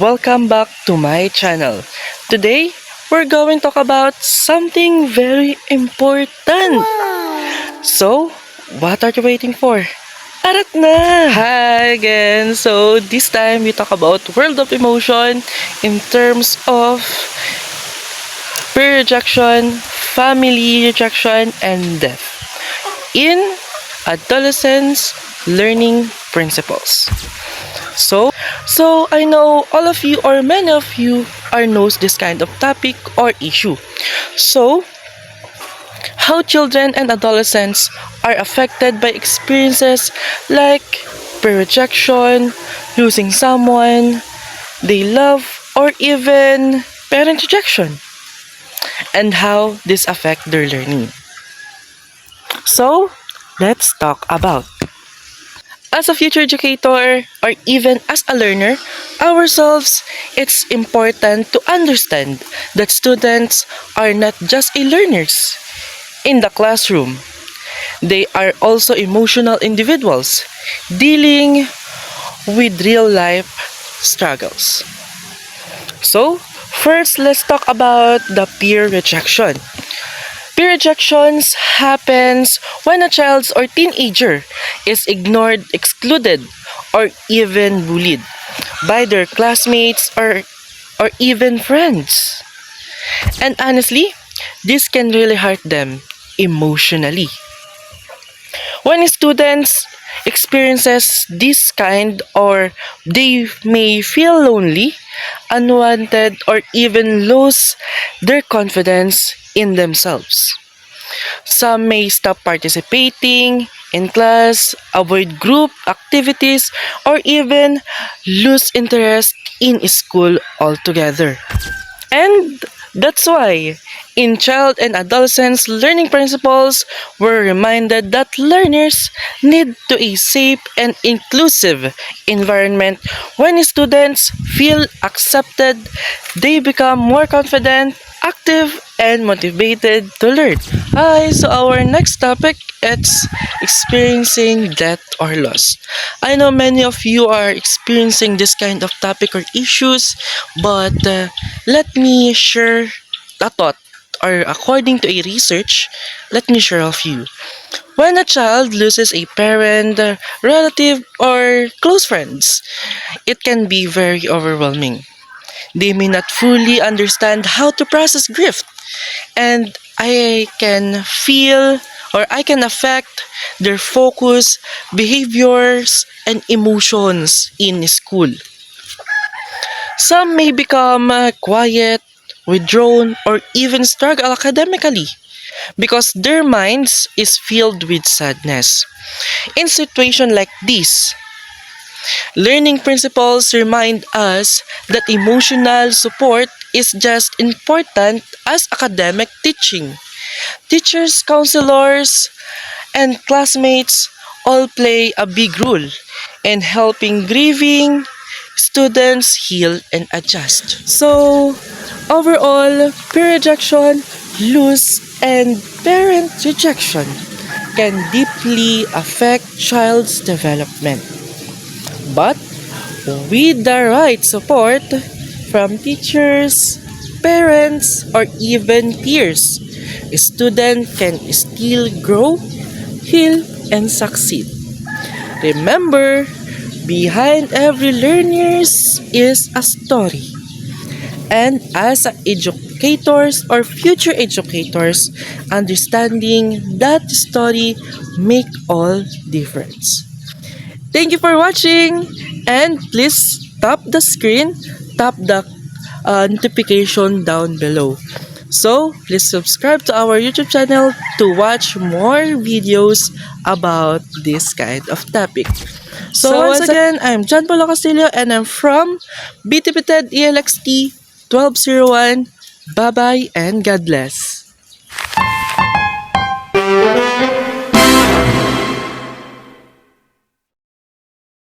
welcome back to my channel. Today, we're going to talk about something very important. So, what are you waiting for? Arat na! Hi again! So, this time we talk about world of emotion in terms of peer rejection, family rejection, and death in adolescence learning principles. So I know all of you or many of you are knows this kind of topic or issue. So, how children and adolescents are affected by experiences like peer rejection, losing someone they love, or even parent rejection, and how this affect their learning. So, let's talk about. As a future educator or even as a learner ourselves, it's important to understand that students are not just learners in the classroom. They are also emotional individuals dealing with real life struggles. So, first let's talk about the peer rejection. Peer rejections happens when a child or teenager is ignored, excluded, or even bullied by their classmates or even friends. And honestly, this can really hurt them emotionally. When students experiences this kind or they may feel lonely, unwanted, or even lose their confidence in themselves. Some may stop participating in class, avoid group activities, or even lose interest in school altogether. And that's why, in child and adolescents learning principles, we're reminded that learners need to a safe and inclusive environment. When students feel accepted, they become more confident, active, and motivated to learn. Hi, so our next topic is experiencing death or loss. I know many of you are experiencing this kind of topic or issues, but let me share a thought or according to a research, let me share a few. When a child loses a parent, relative, or close friends, it can be very overwhelming. They may not fully understand how to process grief, and I can feel or I can affect their focus, behaviors, and emotions in school. Some may become quiet, withdrawn, or even struggle academically because their minds is filled with sadness. In situation like this, learning principles remind us that emotional support is just important as academic teaching. Teachers, counselors, and classmates all play a big role in helping grieving students heal and adjust. So, overall, peer rejection, loss, and parent rejection can deeply affect child's development. But with the right support from teachers, parents, or even peers, a student can still grow, heal, and succeed. Remember, behind every learner is a story. And as educators or future educators, understanding that story make all difference. Thank you for watching, and please tap the screen, tap the notification down below. So, please subscribe to our YouTube channel to watch more videos about this kind of topic. So once again, I'm John Paulo Castillo and I'm from BTPTED ELXT 1201. Bye-bye and God bless.